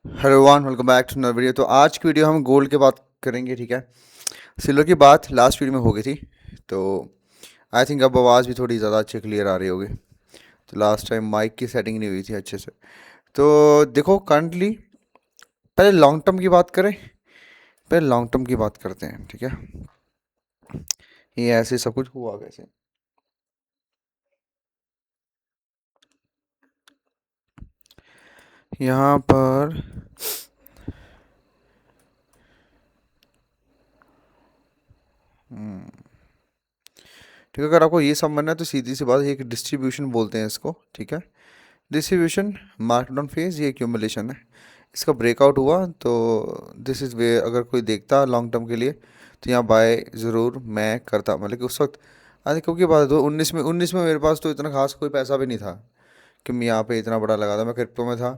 Hello everyone, welcome back to another video. तो आज की वीडियो हम गोल्ड की बात करेंगे, ठीक है। सिल्वर की बात लास्ट वीडियो में हो गई थी, तो आई थिंक अब आवाज़ भी थोड़ी ज़्यादा अच्छी क्लियर आ रही होगी। तो लास्ट टाइम माइक की सेटिंग नहीं हुई थी अच्छे से। तो देखो करंटली, पहले लॉन्ग टर्म की बात करें। पहले लॉन्ग टर्म की बात करते हैं, ठीक है। ये ऐसे सब कुछ हुआ कैसे। यहाँ पर ठीक है, अगर आपको ये समझना है तो सीधी सी बात, ये एक डिस्ट्रीब्यूशन बोलते हैं इसको, ठीक है। डिस्ट्रीब्यूशन, मार्क डाउन फेज, ये एक्यूमुलेशन है। इसका ब्रेकआउट हुआ तो दिस इज़ वे, अगर कोई देखता लॉन्ग टर्म के लिए तो यहाँ बाय ज़रूर मैं करता, मतलब कि उस वक्त। अरे क्योंकि बात है, 19 में मेरे पास तो इतना खास कोई पैसा भी नहीं था कि मैं यहाँ पे इतना बड़ा लगा था। मैं क्रिप्टो में था,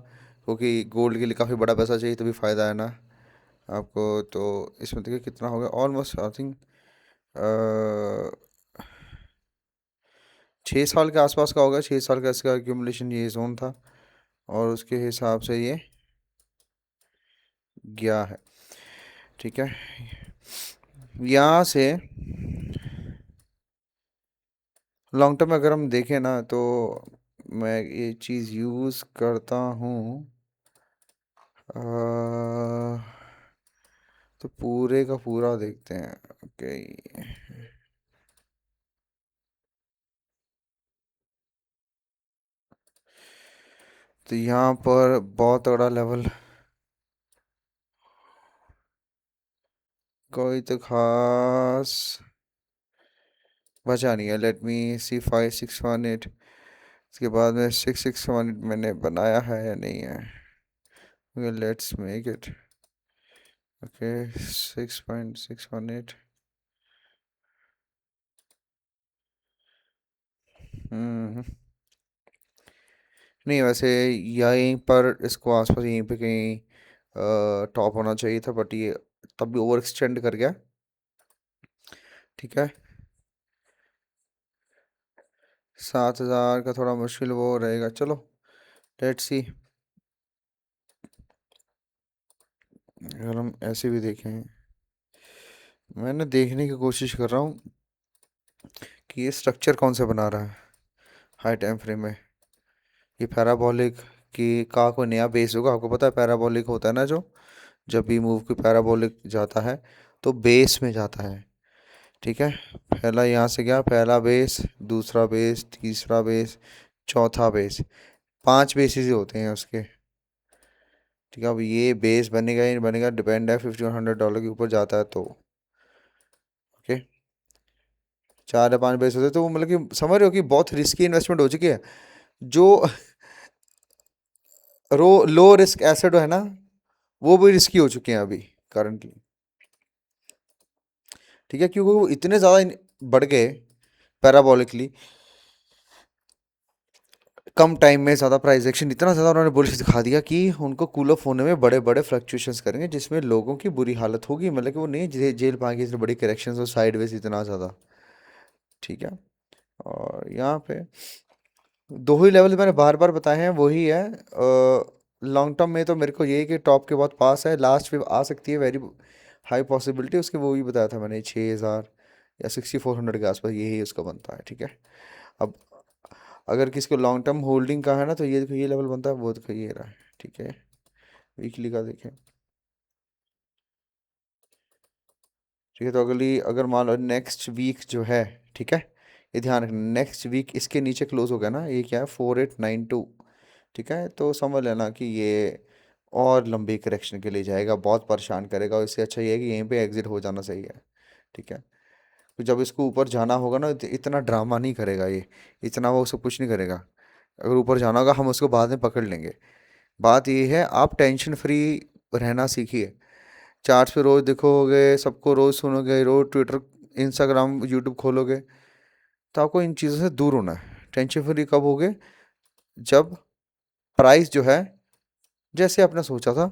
क्योंकि गोल्ड के लिए काफ़ी बड़ा पैसा चाहिए, तभी फ़ायदा है ना आपको। तो इसमें देखिए कितना हो गया, ऑलमोस्ट आई थिंक 6 साल के आसपास का होगा। 6 साल का इसका एक्यूमुलेशन ये जोन था, और उसके हिसाब से ये गया है, ठीक है। यहाँ से लॉन्ग टर्म में अगर हम देखें ना, तो मैं ये चीज़ यूज़ करता हूँ। अ, तो पूरे का पूरा देखते हैं, ओके। तो यहाँ पर बहुत बड़ा लेवल कोई तो खास बचा नहीं है। लेट मी सी 5618। इसके बाद में 6618 मैंने बनाया है या नहीं है। Let's make it, okay. 6.618। हम्म नहीं, वैसे यहीं पर इसको आसपास यहीं पे कहीं टॉप होना चाहिए था, बट ये तब भी ओवर एक्सटेंड कर गया, ठीक है। 7,000 का थोड़ा मुश्किल वो रहेगा, चलो लेट्स सी। अगर हम ऐसे भी देखें, मैंने देखने की कोशिश कर रहा हूँ कि ये स्ट्रक्चर कौन सा बना रहा है हाई टाइम फ्रेम में। ये पैराबोलिक का कोई नया बेस होगा। आपको पता है पैराबोलिक होता है ना, जो जब भी मूव की पैराबोलिक जाता है तो बेस में जाता है, ठीक है। पहला यहाँ से गया, पहला बेस, दूसरा बेस, तीसरा बेस, चौथा बेस। 5 बेसिस ही होते हैं उसके, ठीक है। अब ये बेस बनेगा या नहीं बनेगा, डिपेंड है $5,100 के ऊपर जाता है तो, ओके। 4 या 5 बेस होते हैं, तो वो मतलब कि समझ रहे हो कि बहुत रिस्की इन्वेस्टमेंट हो चुकी है। जो लो रिस्क एसेट है ना, वो भी रिस्की हो चुके हैं अभी करंटली, ठीक है। क्योंकि वो इतने ज़्यादा बढ़ गए पैराबोलिकली, कम टाइम में ज़्यादा प्राइस एक्शन, इतना ज़्यादा उन्होंने बुलिश दिखा दिया कि उनको कूल ऑफ होने में बड़े बड़े फ्लक्चुएशंस करेंगे, जिसमें लोगों की बुरी हालत होगी। मतलब कि वो नहीं जेल पाएंगे, इतनी बड़ी करेक्शंस और साइडवेज इतना ज़्यादा, ठीक है। और यहाँ पे दो ही लेवल मैंने बार बार बताए हैं, वही है। लॉन्ग टर्म में तो मेरे को यही कि टॉप के बहुत पास है, लास्ट पे आ सकती है, वेरी हाई पॉसिबिलिटी उसके। वो भी बताया था मैंने, 6,000 या 6,400 के आसपास यही उसका बनता है, ठीक है। अब अगर किसी को लॉन्ग टर्म होल्डिंग का है ना, तो ये देखो ये लेवल बनता है, वो देखो ये रहा है, ठीक है। वीकली का देखें, ठीक है। तो अगली, अगर मान लो नेक्स्ट वीक जो है, ठीक है, ये ध्यान रखना, नेक्स्ट वीक इसके नीचे क्लोज हो गया ना, ये क्या है 4892, ठीक है। तो समझ लेना कि ये और लंबी करेक्शन के लिए जाएगा, बहुत परेशान करेगा, और इससे अच्छा ये है कि यहीं पे एग्जिट हो जाना सही है, ठीक है। तो जब इसको ऊपर जाना होगा ना, इतना ड्रामा नहीं करेगा ये, इतना वो सब कुछ नहीं करेगा। अगर ऊपर जाना होगा हम उसको बाद में पकड़ लेंगे। बात ये है, आप टेंशन फ्री रहना सीखिए। चार्ट्स पे रोज़ देखोगे, सबको रोज़ सुनोगे, रोज़ ट्विटर, इंस्टाग्राम, यूट्यूब खोलोगे, तो आपको इन चीज़ों से दूर होना है। टेंशन फ्री कब होगे, जब प्राइस जो है जैसे आपने सोचा था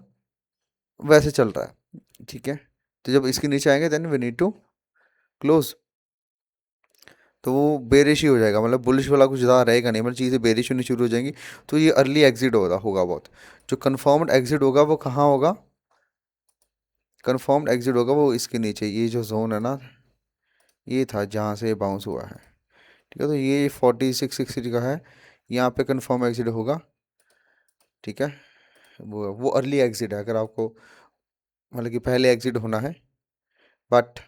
वैसे चल रहा है, ठीक है। तो जब इसके नीचे आएंगे, then we need to close. तो वो बेरिश ही हो जाएगा, मतलब बुलिश वाला कुछ ज़्यादा रहेगा नहीं, मतलब चीज़ें बेरिश होनी शुरू हो जाएंगी। तो ये अर्ली एग्जिट होगा बहुत। जो कन्फर्म्ड एग्जिट होगा वो कहाँ होगा? कन्फर्म्ड एग्जिट होगा वो इसके नीचे, ये जो जोन है ना, ये था जहाँ से बाउंस हुआ है। ठीक है, तो ये 4660 का है, यहाँ पे कन्फर्म एग्जिट होगा। ठीक है, वो अर्ली एग्जिट है, अगर आपको मतलब कि पहले एग्जिट होना है। बट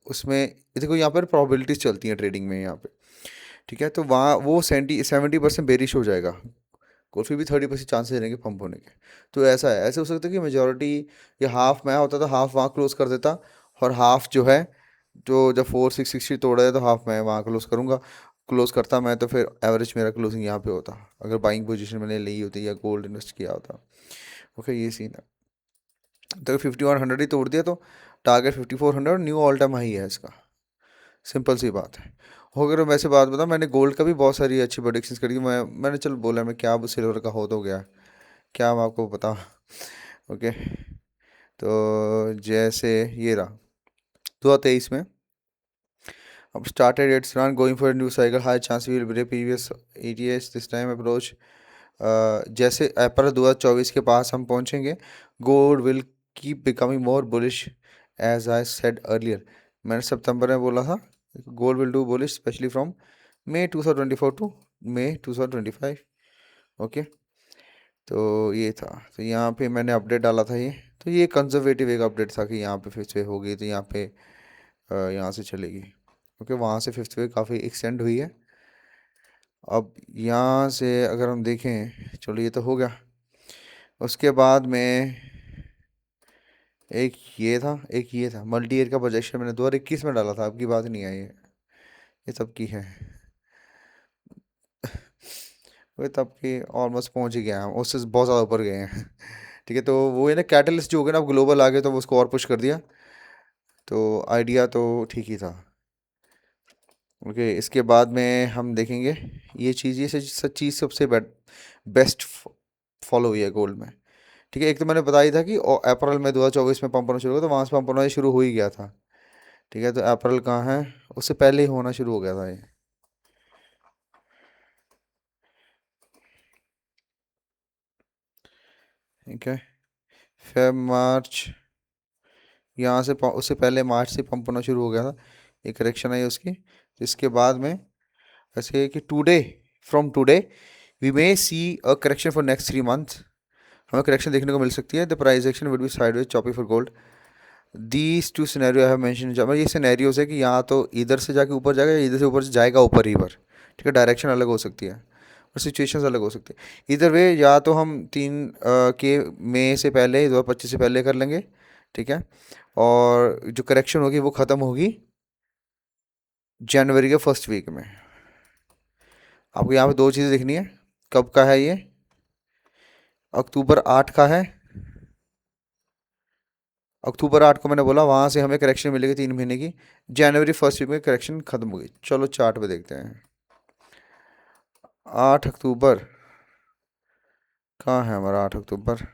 उसमें देखो यहाँ पर प्रोबेबिलिटीज चलती हैं ट्रेडिंग में यहाँ पे। ठीक है, तो वहाँ वो 70% बेरिश हो जाएगा, और फिर भी 30% चांसेस रहेंगे पंप होने के। तो ऐसा है, ऐसे हो सकता है कि मेजोरिटी, ये हाफ मैं होता तो हाफ वहाँ क्लोज कर देता, और हाफ जो है, जो जब 4660 तोड़ा है तो हाफ मैं वहाँ क्लोज करूँगा। क्लोज करता मैं तो फिर एवरेज मेरा क्लोजिंग यहाँ पे होता, अगर बाइंग पोजीशन मैंने ली होती या गोल्ड इन्वेस्ट किया होता। ओके, ये सीन है। तो 5100 ही तोड़ दिया, तो target 5400 knew all time high है इसका। सिंपल सी बात है। हो गया। वैसे बात बता, मैंने गोल्ड का भी बहुत सारी अच्छी प्रोडिक्शंस करी, मैंने चल बोला मैं क्या, अब सिल्वर का हो तो गया, क्या मैं आपको बता। ओके, तो जैसे ये रहा 2023 में, अब started its run going for new cycle, high chance will break previous ATS this time approach. जैसे अप्रैल 2024 के पास हम पहुंचेंगे, gold will keep becoming more bullish as I said earlier. मैंने सितंबर में बोला था gold will do bullish specially from May 2024 to May 2025। Okay, तो ये था, तो यहाँ पे मैंने अपडेट डाला था ये। तो ये कंजर्वेटिव एक अपडेट था कि यहाँ पे फिफ्थ वे होगी, तो यहाँ पे यहाँ से चलेगी। ओके, वहाँ से फिफ्थ वे काफ़ी एक्सटेंड हुई है। अब यहाँ से अगर हम देखें, चलो ये तो हो गया। उसके बाद में एक ये था मल्टी ईयर का प्रोजेक्शन, मैंने 2021 में डाला था, आपकी बात नहीं आई है, ये तब की है। वो तब की ऑलमोस्ट पहुंच ही गया हम, उससे बहुत ज़्यादा ऊपर गए हैं। ठीक है, तो वो है ना कैटलिस्ट जो हो गया ना, अब ग्लोबल आ गए तो वो उसको और पुश कर दिया। तो आइडिया तो ठीक ही था। ओके, इसके बाद में हम देखेंगे ये चीज़, ये सच चीज़ सबसे बेस्ट फॉलो हुई है गोल्ड में। ठीक है, एक तो मैंने बताया था कि अप्रैल में 2024 में पंप होना शुरू हुआ, तो वहाँ से पंप होना शुरू हो ही गया था। ठीक है, तो अप्रैल कहाँ है, उससे पहले ही होना शुरू हो गया था ये। ठीक है, फेब मार्च, यहाँ से उससे पहले मार्च से पंप होना शुरू हो गया था, एक करेक्शन आई उसकी। इसके बाद में ऐसे कि today, from today we may see a correction for next 3 months. हमें करेक्शन देखने को मिल सकती है, the price action will be sideways choppy for gold. These two scenario I have mention, मतलब ये सिनेरियोज है कि यहाँ तो इधर से जाके ऊपर जाएगा, या इधर से ऊपर से जाएगा ऊपर ही पर। ठीक है, डायरेक्शन अलग हो सकती है और सिचुएशंस अलग हो सकती है। इधर वे या तो हम 3 मई से पहले, 2025 से पहले कर लेंगे। ठीक है, और जो करेक्शन होगी वो ख़त्म होगी जनवरी के फर्स्ट वीक में। आपको यहाँ पे दो चीज़ें दिखनी है, कब का है ये, अक्टूबर 8 का है। अक्टूबर 8 को मैंने बोला वहाँ से हमें करेक्शन मिलेगी 3 महीने की, जनवरी फर्स्ट वीक में करेक्शन खत्म हो गई। चलो चार्ट पे देखते हैं, 8 अक्टूबर, कहाँ है हमारा 8 अक्टूबर,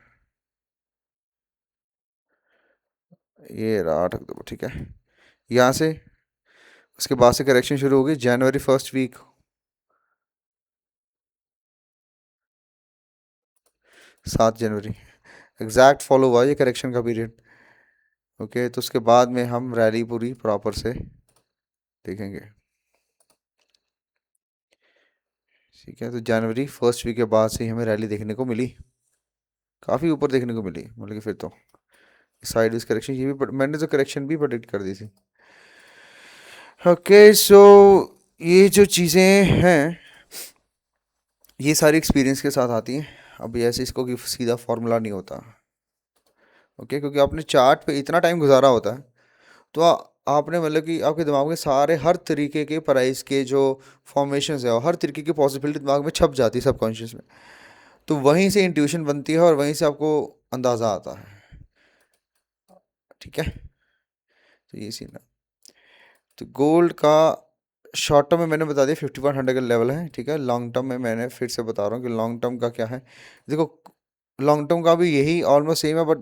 ये रहा 8 अक्टूबर। ठीक है, यहाँ से उसके बाद से करेक्शन शुरू होगी जनवरी फर्स्ट वीक, 7 जनवरी एग्जैक्ट फॉलो हुआ ये करेक्शन का पीरियड। ओके, तो उसके बाद में हम रैली पूरी प्रॉपर से देखेंगे। ठीक है, तो जनवरी फर्स्ट वीक के बाद से ही हमें रैली देखने को मिली, काफ़ी ऊपर देखने को मिली, मतलब कि फिर तो साइड विज करेक्शन, ये भी मैंने तो करेक्शन भी प्रेडिक्ट कर दी थी। ओके, सो ये जो चीज़ें हैं ये सारी एक्सपीरियंस के साथ आती हैं। अब ऐसे इसको कि सीधा फॉर्मूला नहीं होता। ओके, क्योंकि आपने चार्ट पे इतना टाइम गुजारा होता है, तो आपने मतलब कि आपके दिमाग में सारे हर तरीके के प्राइस के जो फॉर्मेशंस है और हर तरीके की पॉसिबिलिटी दिमाग में छप जाती है सबकॉन्शियस में। तो वहीं से इंट्यूशन बनती है और वहीं से आपको अंदाज़ा आता है। ठीक है, तो ये सीन है। तो गोल्ड का शॉर्ट टर्म में मैंने बता दिया 5100 का लेवल है। ठीक है, लॉन्ग टर्म में मैंने फिर से बता रहा हूँ कि लॉन्ग टर्म का क्या है। देखो, लॉन्ग टर्म का भी यही ऑलमोस्ट सेम है, बट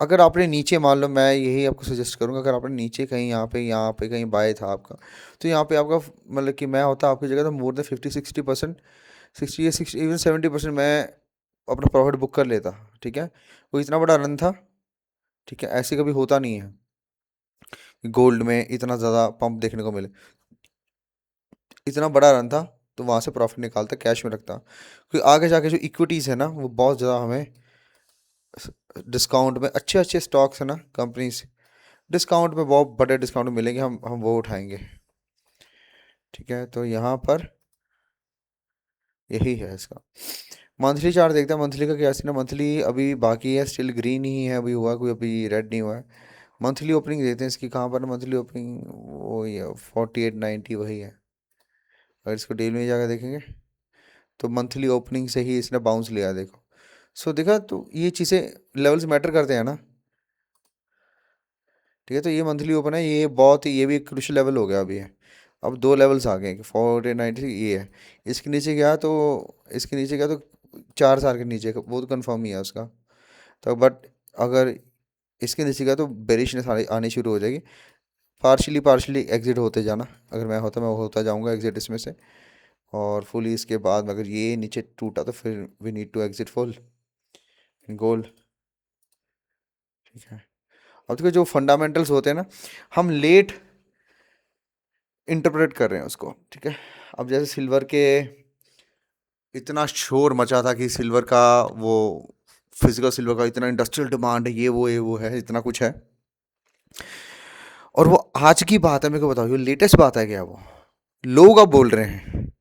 अगर आपने नीचे, मान लो मैं यही आपको सजेस्ट करूंगा, अगर आपने नीचे कहीं यहाँ पे कहीं बाय था आपका, तो यहाँ पे आपका मतलब कि मैं होता आपकी जगह तो मोर देन 50-60%, 60 या 60 इवन 70% मैं अपना प्रॉफिट बुक कर लेता। ठीक है, वो इतना बड़ा रन था। ठीक है, ऐसे कभी होता नहीं है गोल्ड में इतना ज़्यादा पंप देखने को मिले। इतना बड़ा रन था तो वहाँ से प्रॉफिट निकालता, कैश में रखता, क्योंकि आगे जाके जो इक्विटीज़ है ना वो बहुत ज़्यादा हमें डिस्काउंट में, अच्छे अच्छे स्टॉक्स है ना कंपनीज, डिस्काउंट में बहुत बड़े डिस्काउंट में मिलेंगे, हम वो उठाएंगे। ठीक है, तो यहाँ पर यही है इसका। मंथली चार्ट देखते हैं, मंथली का क्या सीन है। मंथली अभी बाकी है, स्टिल ग्रीन ही है, अभी हुआ कोई, अभी रेड नहीं हुआ है। मंथली ओपनिंग देखते हैं इसकी, कहाँ पर मंथली ओपनिंग, वो ये 4890 वही है। अगर इसको डेली में जाकर देखेंगे तो मंथली ओपनिंग से ही इसने बाउंस लिया, देखो। सो देखा, तो ये चीज़ें लेवल्स मैटर करते हैं ना। ठीक है, तो ये मंथली ओपन है, ये बहुत ही, ये भी एक क्रूशियल लेवल हो गया अभी है। अब दो लेवल्स आ गए, 4890 ये है। इसके नीचे गया तो, इसके नीचे गया तो 4 साल के नीचे वो तो कन्फर्म ही है उसका। तो बट अगर इसके नीचे गया तो बेरिशनेस आनी शुरू हो जाएगी। पार्शली पार्शली एग्जिट होते जाना, अगर मैं होता, मैं होता जाऊंगा एग्जिट इसमें से। और फुली इसके बाद में अगर ये नीचे टूटा तो फिर we need to exit full gold. ठीक है, अब देखो जो फंडामेंटल्स होते हैं ना, हम लेट इंटरप्रेट कर रहे हैं उसको। ठीक है, अब जैसे सिल्वर के इतना शोर मचा था कि सिल्वर का वो, फिजिकल सिल्वर का इतना इंडस्ट्रियल डिमांड है, ये वो है, इतना कुछ है। और वो आज की बात है, मेरे को बताओ ये लेटेस्ट बात है क्या? वो लोग अब बोल रहे हैं,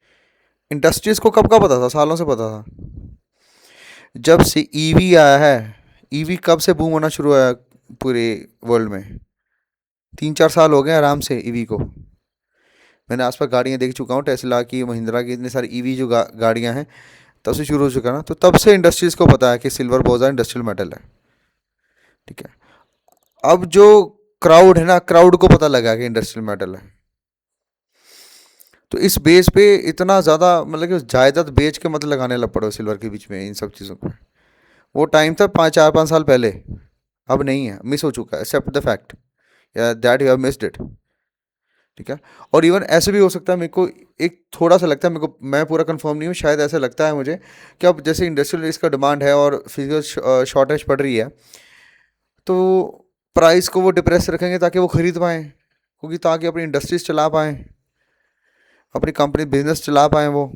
इंडस्ट्रीज को कब का पता था, सालों से पता था। जब से ईवी आया है, ईवी कब से बूम होना शुरू हुआ है पूरे वर्ल्ड में, 3-4 साल हो गए आराम से ईवी को। मैंने आसपास गाड़ियाँ देख चुका हूँ, टेस्ला की, महिंद्रा की, इतने सारी ईवी जो गाड़ियाँ हैं, तब से शुरू हो चुका ना। तो तब से इंडस्ट्रीज को पता है कि सिल्वर बहुत ज़्यादा इंडस्ट्रियल मेटल है। ठीक है, अब जो क्राउड है ना, क्राउड को पता लगा कि इंडस्ट्रियल मेटल है, तो इस बेस पे इतना ज़्यादा मतलब कि जायदाद बेच के मत लगाने लग पड़ो सिल्वर के बीच में इन सब चीज़ों को। वो टाइम था 5 4 5 साल पहले, अब नहीं है, मिस हो चुका है, एक्सेप्ट द फैक्ट या that you have missed it. ठीक है, और इवन ऐसे भी हो सकता है, मेरे को एक थोड़ा सा लगता है, मेरे को, मैं पूरा कंफर्म नहीं हूँ, शायद ऐसा लगता है मुझे कि अब जैसे इंडस्ट्रियल इसका डिमांड है और फिजिकल शॉर्टेज पड़ रही है, तो प्राइस को वो डिप्रेस रखेंगे ताकि वो खरीद पाएँ, क्योंकि ताकि अपनी इंडस्ट्रीज चला पाएँ, अपनी कंपनी बिजनेस चला पाएँ, वो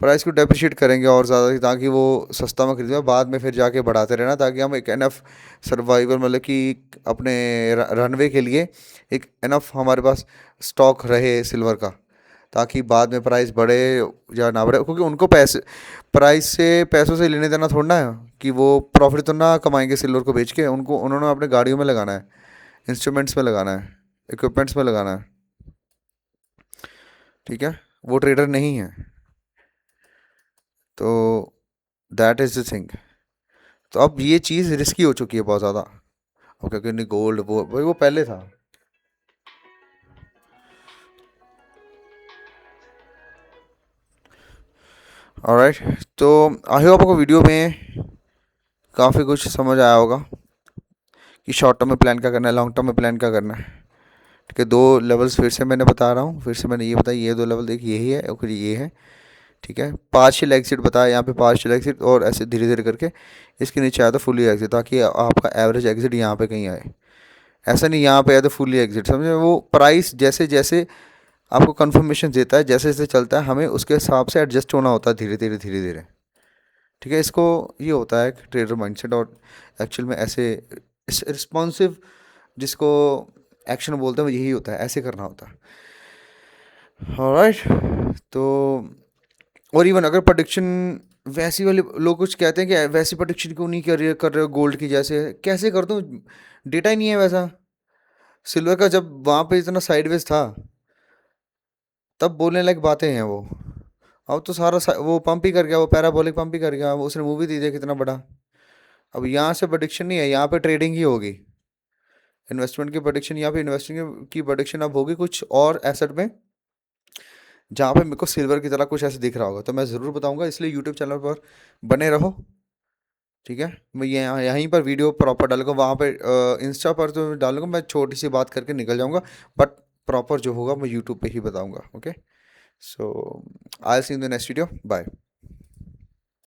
प्राइस को डेप्रिशिएट करेंगे और ज़्यादा, ताकि वो सस्ता में खरीदें, बाद में फिर जाके बढ़ाते रहना, ताकि हम एक एनफ सर्वाइवल मतलब कि अपने रनवे के लिए एक एनफ हमारे पास स्टॉक रहे सिल्वर का, ताकि बाद में प्राइस बढ़े या ना बढ़े, क्योंकि उनको पैसे, प्राइस से, पैसों से लेने देना थोड़ा ना है, कि वो प्रॉफिट तो ना कमाएंगे सिल्वर को बेच के, उनको, उन्होंने अपने गाड़ियों में लगाना है, इंस्ट्रूमेंट्स में लगाना है, इक्विपमेंट्स में लगाना है। ठीक है, वो ट्रेडर नहीं है, तो दैट इज़ द थिंग। तो अब ये चीज़ रिस्की हो चुकी है बहुत ज़्यादा। अब क्योंकि नहीं, गोल्ड वो भाई वो पहले था। ऑलराइट, तो आई होप आपको वीडियो में काफ़ी कुछ समझ आया होगा कि शॉर्ट टर्म में प्लान क्या करना है, लॉन्ग टर्म में प्लान क्या करना है। ठीक है, दो लेवल्स फिर से मैंने बता रहा हूँ, फिर से मैंने ये बताया, ये दो लेवल देखिए, यही है और फिर ये है। ठीक है, पार्शियल एग्जिट बताया यहाँ पे, पार्शियल एग्जिट, और ऐसे धीरे धीरे करके इसके नीचे आया तो फुली एग्जिट, ताकि आपका एवरेज एग्जिट यहाँ पे कहीं आए। ऐसा नहीं यहाँ पे आया तो फुली एग्जिट, समझे, वो प्राइस जैसे जैसे आपको कंफर्मेशन देता है, जैसे जैसे चलता है, हमें उसके हिसाब से एडजस्ट होना होता है, धीरे धीरे धीरे धीरे। ठीक है, इसको, ये होता है ट्रेडर माइंडसेट, और एक्चुअल में ऐसे रिस्पॉन्सिव जिसको एक्शन बोलते हैं वो यही होता है, ऐसे करना होता है। ऑलराइट, तो और इवन अगर प्रोडिक्शन वैसी वाले लोग कुछ कहते हैं कि वैसी प्रोडिक्शन क्यों नहीं कर रहे हो गोल्ड की, जैसे कैसे कर दूँ, डेटा ही नहीं है वैसा। सिल्वर का जब वहाँ पे इतना साइडवेज था, तब बोलने लायक बातें हैं वो। अब तो सारा वो पंप ही कर गया, वो पैराबोलिक पंप ही कर गया, वो उसने मूवी दी थी कितना बड़ा। अब यहाँ से प्रोडिक्शन नहीं है, यहाँ पे ट्रेडिंग ही होगी, इन्वेस्टमेंट की प्रोडिक्शन, यहाँ पे इन्वेस्टिंग की प्रोडिक्शन अब होगी कुछ और एसेट में, जहाँ पे मेरे को सिल्वर की तरह कुछ ऐसे दिख रहा होगा, तो मैं ज़रूर बताऊंगा, इसलिए यूट्यूब चैनल पर बने रहो। ठीक है, मैं यहाँ यहीं पर वीडियो प्रॉपर डालूंगा, वहाँ पे इंस्टा पर तो डालूंगा, मैं छोटी सी बात करके निकल जाऊंगा, बट प्रॉपर जो होगा मैं यूट्यूब पे ही बताऊंगा। Okay, so I see in the next video, bye.